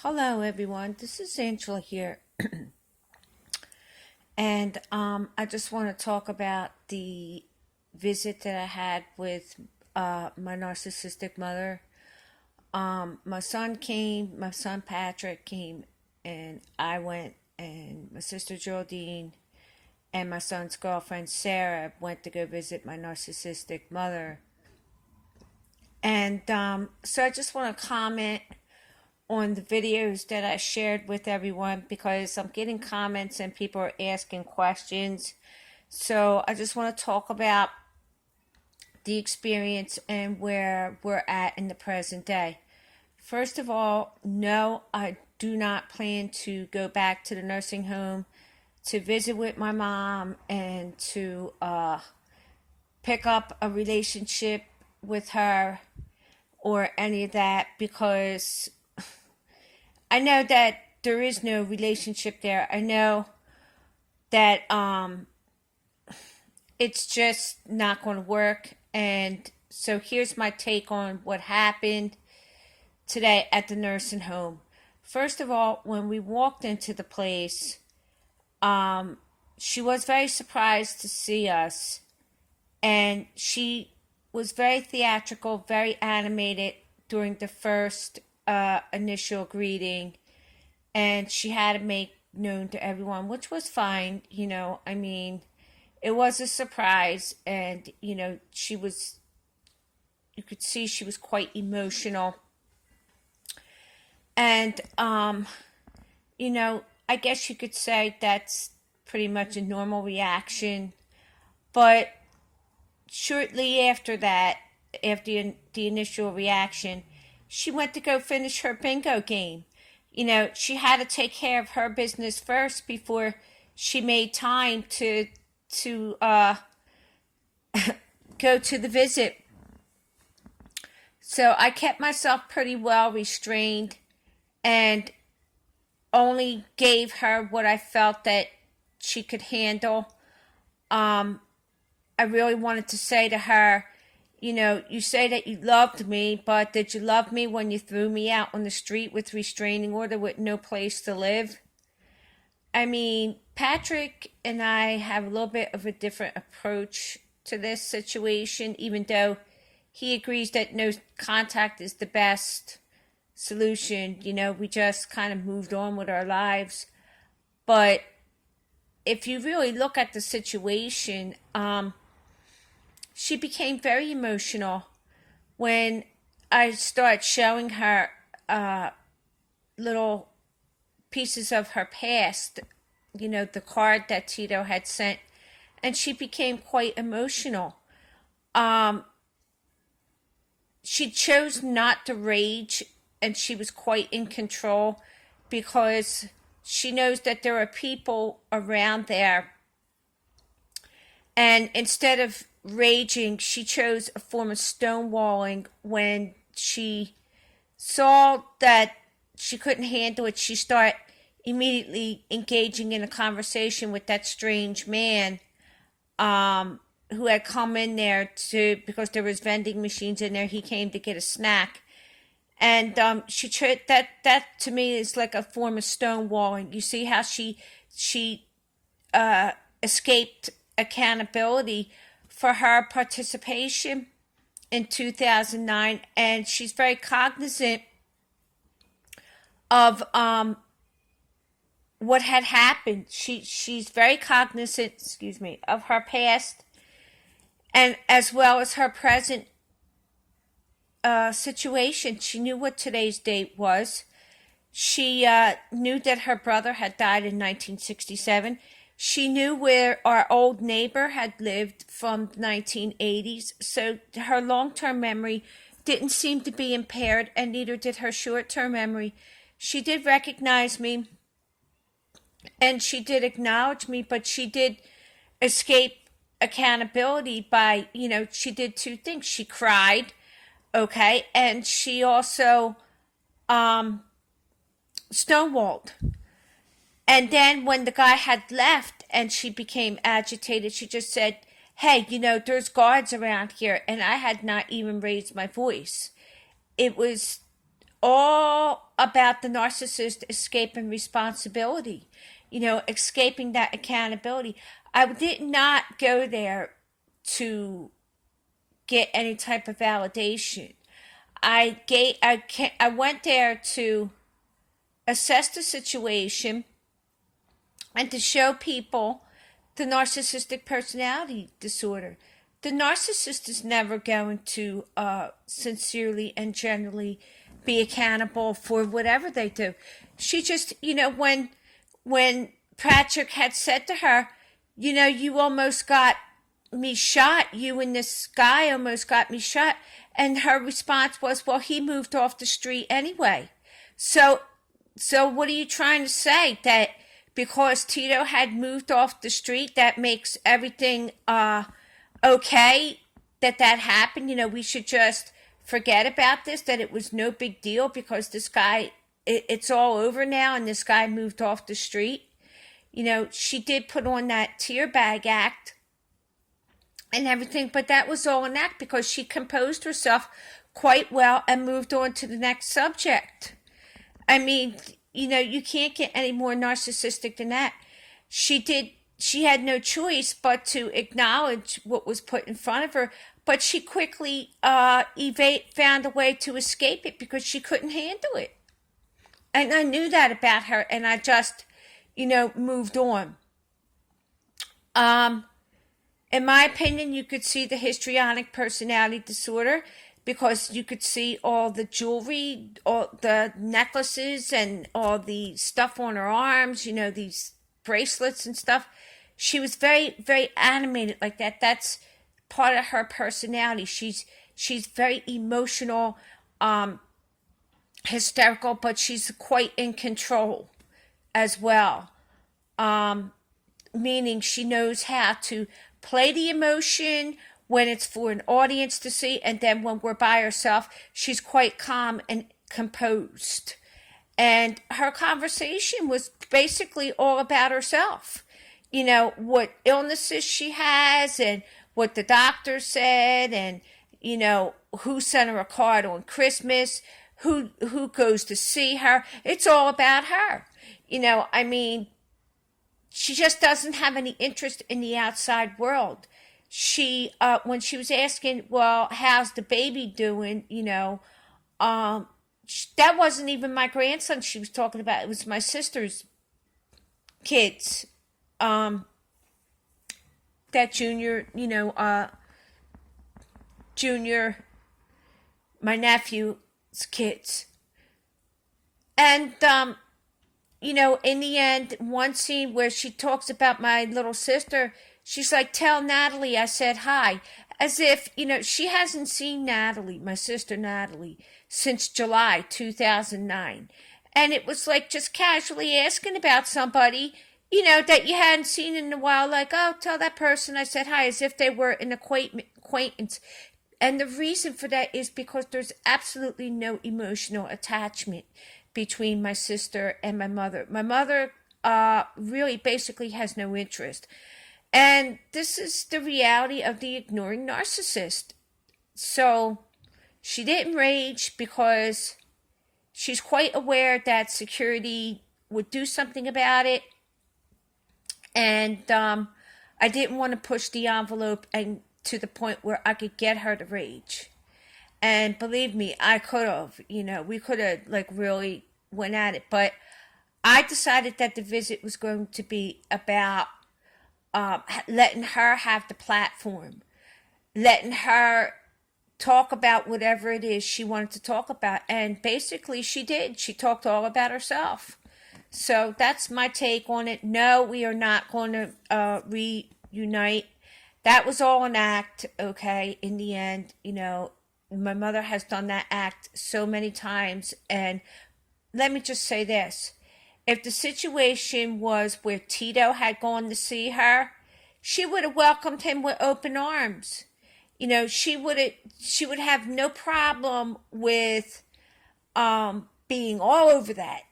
Hello, everyone. This is Angela here, and I just want to talk about the visit that I had with my narcissistic mother. My son came, my son Patrick came, and I went, and my sister Geraldine and my son's girlfriend Sarah went to go visit my narcissistic mother. And so I just want to comment on the videos that I shared with everyone because I'm getting comments and people are asking questions. So I just want to talk about the experience and where we're at in the present day. First of all, no, I do not plan to go back to the nursing home to visit with my mom and to pick up a relationship with her or any of that because I know that there is no relationship there. I know that it's just not going to work. And so here's my take on what happened today at the nursing home. First of all, when we walked into the place, she was very surprised to see us. And she was very theatrical, very animated during the first initial greeting, and she had to make known to everyone, which was fine. I mean, it was a surprise, and you could see she was quite emotional, and I guess you could say that's pretty much a normal reaction. But shortly after that, after the initial reaction, she went to go finish her bingo game. She had to take care of her business first before she made time to go to the visit. So I kept myself pretty well restrained and only gave her what I felt that she could handle. I really wanted to say to her, you say that you loved me, but did you love me when you threw me out on the street with restraining order with no place to live? I mean, Patrick and I have a little bit of a different approach to this situation, even though he agrees that no contact is the best solution. We just kind of moved on with our lives. But if you really look at the situation, she became very emotional when I started showing her little pieces of her past, the card that Tito had sent, and she became quite emotional. She chose not to rage, and she was quite in control because she knows that there are people around there. And instead of raging, she chose a form of stonewalling. When she saw that she couldn't handle it, she started immediately engaging in a conversation with that strange man who had come in there because there was vending machines in there. He came to get a snack. And she chose that to me is like a form of stonewalling. You see how she escaped accountability for her participation in 2009, and she's very cognizant of what had happened. She's very cognizant, of her past, and as well as her present situation. She knew what today's date was. She knew that her brother had died in 1967. She knew where our old neighbor had lived from the 1980s, so her long-term memory didn't seem to be impaired, and neither did her short-term memory. She did recognize me, and she did acknowledge me, but she did escape accountability by, she did two things. She cried, okay, and she also stonewalled. And then when the guy had left and she became agitated, she just said, hey, there's guards around here. And I had not even raised my voice. It was all about the narcissist escaping responsibility, escaping that accountability. I did not go there to get any type of validation. I went there to assess the situation and to show people the narcissistic personality disorder. The narcissist is never going to sincerely and generally be accountable for whatever they do. She just, when Patrick had said to her, you almost got me shot, you and this guy almost got me shot, and her response was, well, he moved off the street anyway. So what are you trying to say? That because Tito had moved off the street, that makes everything okay, that happened? We should just forget about this, that it was no big deal because this guy, it's all over now and this guy moved off the street. She did put on that tear bag act and everything, but that was all an act because she composed herself quite well and moved on to the next subject. I mean, you can't get any more narcissistic than that. She had no choice but to acknowledge what was put in front of her, but she quickly found a way to escape it because she couldn't handle it. And I knew that about her, and I just, moved on. In my opinion, you could see the histrionic personality disorder because you could see all the jewelry, all the necklaces, and all the stuff on her arms, these bracelets and stuff. She was very, very animated like that. That's part of her personality. She's very emotional, hysterical, but she's quite in control as well. Meaning she knows how to play the emotion when it's for an audience to see, and then when we're by herself, she's quite calm and composed. And her conversation was basically all about herself. What illnesses she has and what the doctor said, and, who sent her a card on Christmas, who goes to see her. It's all about her. She just doesn't have any interest in the outside world. She, when she was asking, well, how's the baby doing, that wasn't even my grandson she was talking about. It was my sister's kids. That Junior, my nephew's kids. And, in the end, one scene where she talks about my little sister, she's like, tell Natalie I said hi. As if, she hasn't seen Natalie, my sister Natalie, since July 2009. And it was like just casually asking about somebody, that you hadn't seen in a while, like, oh, tell that person I said hi, as if they were an acquaintance. And the reason for that is because there's absolutely no emotional attachment between my sister and my mother. My mother really basically has no interest. And this is the reality of the ignoring narcissist. So she didn't rage because she's quite aware that security would do something about it. And I didn't want to push the envelope and to the point where I could get her to rage. And believe me, I could have, we could have really went at it. But I decided that the visit was going to be about letting her have the platform, letting her talk about whatever it is she wanted to talk about. And basically she did. She talked all about herself. So that's my take on it. No, we are not going to reunite. That was all an act, okay? In the end, my mother has done that act so many times. And let me just say this. If the situation was where Tito had gone to see her, she would have welcomed him with open arms. She would have no problem with being all over that.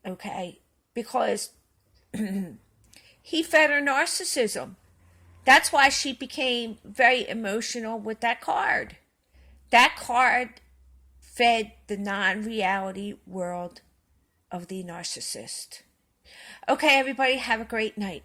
Okay? Because he fed her narcissism. That's why she became very emotional with that card. That card fed the non-reality world of the narcissist. Okay, everybody, have a great night.